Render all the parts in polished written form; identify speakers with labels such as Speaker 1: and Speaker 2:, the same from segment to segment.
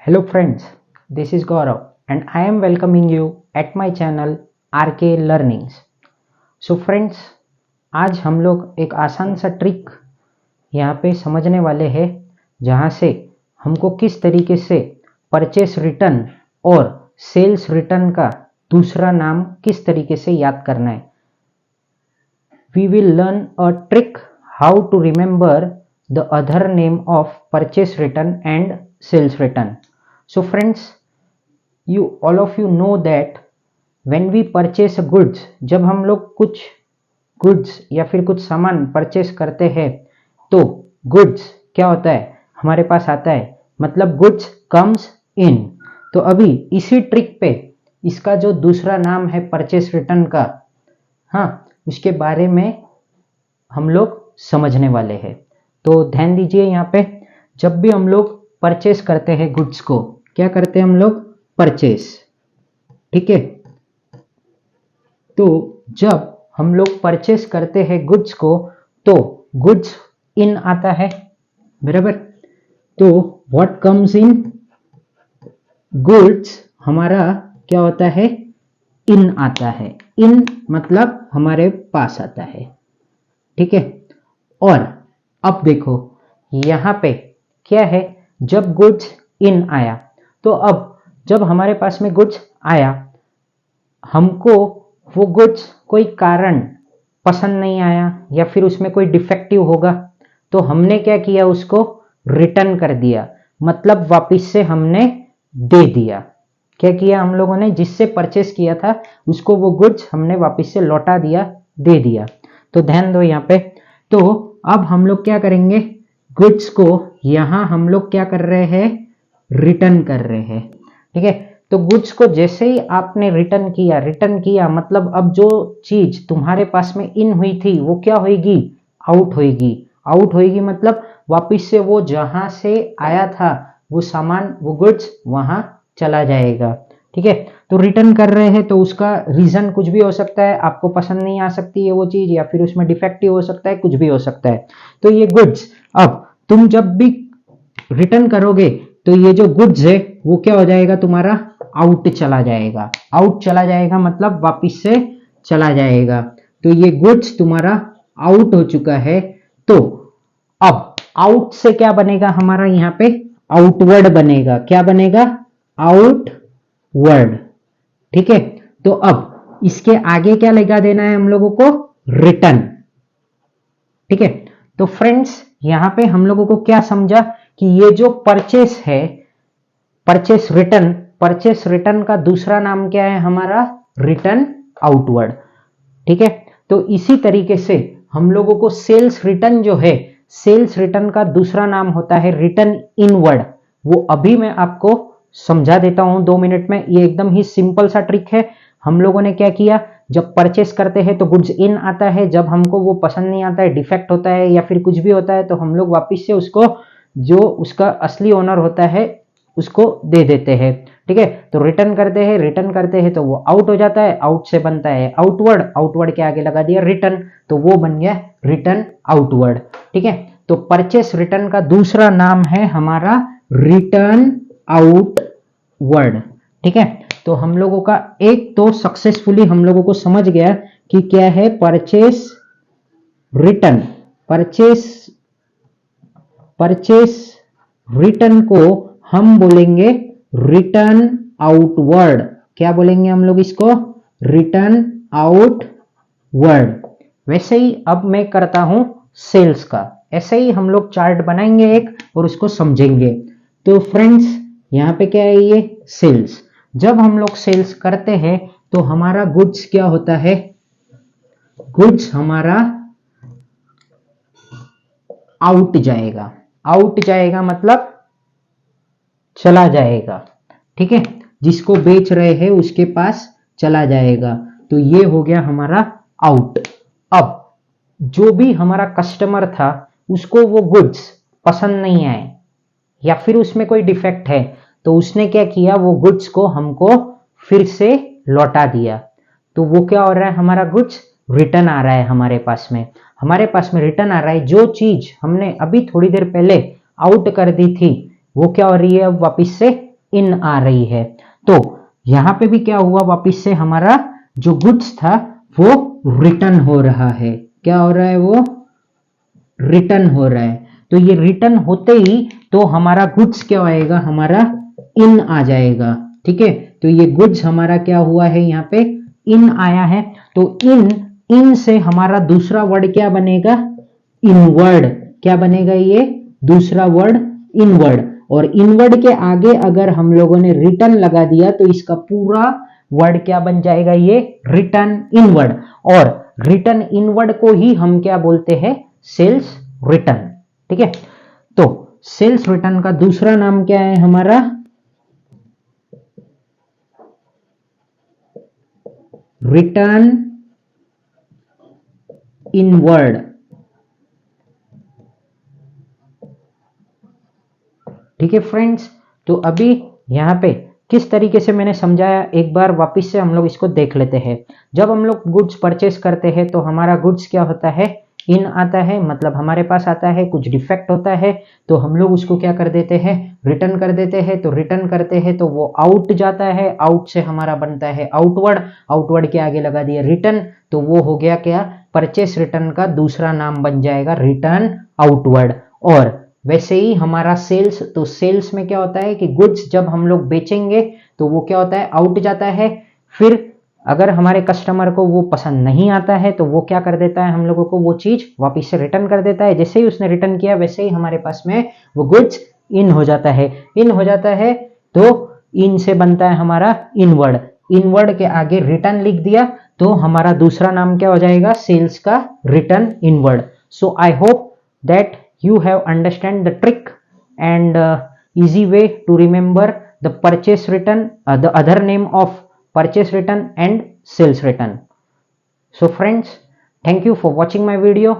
Speaker 1: Hello friends, this is Gaurav and I am welcoming you at my channel RK Learnings. So friends, आज हम लोग एक आसान सा ट्रिक यहाँ पे समझने वाले हैं जहाँ से हमको किस तरीके से परचेस रिटर्न और सेल्स रिटर्न का दूसरा नाम किस तरीके से याद करना है. We will learn a trick how to remember the other name of purchase return and sales return. So friends, all of you know that when we purchase goods, जब हम लोग कुछ goods या फिर कुछ सामान परचेस करते हैं तो goods क्या होता है, हमारे पास आता है, मतलब goods comes in. तो अभी इसी ट्रिक पे इसका जो दूसरा नाम है परचेस रिटर्न का, हाँ, उसके बारे में हम लोग समझने वाले हैं. तो ध्यान दीजिए, यहाँ पे जब भी हम लोग परचेस करते हैं गुड्स को, क्या करते हैं हम लोग, परचेस. ठीक है, तो जब हम लोग परचेस करते हैं गुड्स को तो गुड्स इन आता है, बराबर. तो व्हाट कम्स इन, गुड्स हमारा क्या होता है, इन आता है. इन मतलब हमारे पास आता है. ठीक है, और अब देखो यहाँ पे क्या है, जब गुड्स इन आया तो अब जब हमारे पास में गुड्स आया, हमको वो गुड्स कोई कारण पसंद नहीं आया या फिर उसमें कोई डिफेक्टिव होगा, तो हमने क्या किया, उसको रिटर्न कर दिया, मतलब वापस से हमने दे दिया. क्या किया हम लोगों ने, जिससे परचेस किया था उसको वो गुड्स हमने वापस से लौटा दिया, दे दिया. तो ध्यान दो यहाँ पे. तो अब हम लोग क्या करेंगे, गुड्स को यहाँ हम लोग क्या कर रहे हैं, रिटर्न कर रहे हैं. ठीक है, तो गुड्स को जैसे ही आपने रिटर्न किया मतलब अब जो चीज तुम्हारे पास में इन हुई थी वो क्या होगी, आउट होगी. आउट होगी मतलब वापस से वो जहां से आया था वो सामान, वो गुड्स वहां चला जाएगा. ठीक है, तो रिटर्न कर रहे हैं तो उसका रीजन कुछ भी हो सकता है, आपको पसंद नहीं आ सकती है वो चीज, या फिर उसमें डिफेक्टिव हो सकता है, कुछ भी हो सकता है. तो ये गुड्स अब तुम जब भी रिटर्न करोगे तो ये जो गुड्स है वो क्या हो जाएगा, तुम्हारा आउट चला जाएगा. आउट चला जाएगा मतलब वापस से चला जाएगा. तो ये गुड्स तुम्हारा आउट हो चुका है. तो अब आउट से क्या बनेगा हमारा, यहाँ पे आउटवर्ड बनेगा. क्या बनेगा, आउटवर्ड. ठीक है, तो अब इसके आगे क्या लगा देना है हम लोगों को, रिटर्न. ठीक है, तो फ्रेंड्स यहां पे हम लोगों को क्या समझा कि ये जो परचेस है, परचेस रिटर्न का दूसरा नाम क्या है हमारा, रिटर्न आउटवर्ड. ठीक है, तो इसी तरीके से हम लोगों को सेल्स रिटर्न जो है, सेल्स रिटर्न का दूसरा नाम होता है रिटर्न इनवर्ड. वो अभी मैं आपको समझा देता हूं 2 मिनट में. ये एकदम ही सिंपल सा ट्रिक है. हम लोगों ने क्या किया, जब परचेस करते हैं तो गुड्स इन आता है, जब हमको वो पसंद नहीं आता है, डिफेक्ट होता है या फिर कुछ भी होता है, तो हम लोग वापस से उसको, जो उसका असली ओनर होता है, उसको दे देते हैं. ठीक है, तो रिटर्न करते हैं तो वो आउट हो जाता है, आउट से बनता है आउटवर्ड, आउटवर्ड के आगे लगा दिया रिटर्न, तो वो बन गया रिटर्न आउटवर्ड. ठीक है, तो परचेस रिटर्न का दूसरा नाम है हमारा रिटर्न आउटवर्ड. ठीक है, तो हम लोगों का एक तो सक्सेसफुली हम लोगों को समझ गया कि क्या है परचेस रिटर्न. परचेस रिटर्न को हम बोलेंगे रिटर्न आउटवर्ड. क्या बोलेंगे हम लोग इसको, रिटर्न आउटवर्ड. वैसे ही अब मैं करता हूं सेल्स का, ऐसे ही हम लोग चार्ट बनाएंगे एक और उसको समझेंगे. तो फ्रेंड्स यहाँ पे क्या है, ये सेल्स. जब हम लोग सेल्स करते हैं तो हमारा गुड्स क्या होता है, गुड्स हमारा आउट जाएगा. आउट जाएगा मतलब चला जाएगा. ठीक है, जिसको बेच रहे हैं उसके पास चला जाएगा. तो ये हो गया हमारा आउट. अब जो भी हमारा कस्टमर था उसको वो गुड्स पसंद नहीं आए या फिर उसमें कोई डिफेक्ट है, तो उसने क्या किया, वो गुड्स को हमको फिर से लौटा दिया. तो वो क्या हो रहा है, हमारा गुड्स रिटर्न आ रहा है हमारे पास में रिटर्न आ रहा है. जो चीज हमने अभी थोड़ी देर पहले आउट कर दी थी वो क्या हो रही है, अब वापस से इन आ रही है। तो यहां पे भी क्या हुआ, वापिस से हमारा जो गुड्स था वो रिटर्न हो रहा है। क्या हो रहा है, वो रिटर्न हो रहा है। तो ये रिटर्न होते ही तो हमारा गुड्स क्या आएगा, हमारा इन आ जाएगा। ठीक है, तो ये गुड्स हमारा क्या हुआ है, यहाँ पे इन आया है। तो इन से हमारा दूसरा वर्ड क्या बनेगा, इनवर्ड। क्या बनेगा, ये दूसरा वर्ड इनवर्ड। और इनवर्ड के आगे अगर हम लोगों ने रिटर्न लगा दिया तो इसका पूरा वर्ड क्या बन जाएगा, ये रिटर्न इनवर्ड। और रिटर्न इनवर्ड को ही हम क्या बोलते हैं, सेल्स रिटर्न। ठीक है, तो सेल्स रिटर्न का दूसरा नाम क्या है हमारा, रिटर्न इनवर्ड। ठीक है फ्रेंड्स, तो अभी यहां पे किस तरीके से मैंने समझाया, एक बार वापस से हम लोग इसको देख लेते हैं। जब हम लोग गुड्स परचेस करते हैं तो हमारा गुड्स क्या होता है, इन आता है, मतलब हमारे पास आता है। कुछ डिफेक्ट होता है तो हम लोग उसको क्या कर देते हैं, रिटर्न कर देते हैं। तो रिटर्न करते हैं तो वो आउट जाता है, आउट से हमारा बनता है आउटवर्ड, आउटवर्ड के आगे लगा दिया रिटर्न, तो वो हो गया क्या, परचेस रिटर्न का दूसरा नाम बन जाएगा रिटर्न आउटवर्ड। और वैसे ही हमारा सेल्स, तो सेल्स में क्या होता है कि गुड्स जब हम लोग बेचेंगे तो वो क्या होता है, आउट जाता है। फिर अगर हमारे कस्टमर को वो पसंद नहीं आता है तो वो क्या कर देता है, हम लोगों को वो चीज वापस से रिटर्न कर देता है। जैसे ही उसने रिटर्न किया वैसे ही हमारे पास में वो गुड्स इन हो जाता है। इन हो जाता है तो इन से बनता है हमारा इनवर्ड। इनवर्ड के आगे रिटर्न लिख दिया तो हमारा दूसरा नाम क्या हो जाएगा, सेल्स का return inward. So I hope that you have understand the trick and easy way to remember the purchase return, the other name of purchase return and sales return. So friends, thank you for watching my video,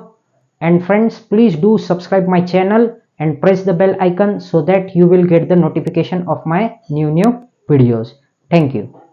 Speaker 1: and friends please do subscribe my channel and press the bell icon so that you will get the notification of my new videos. Thank you.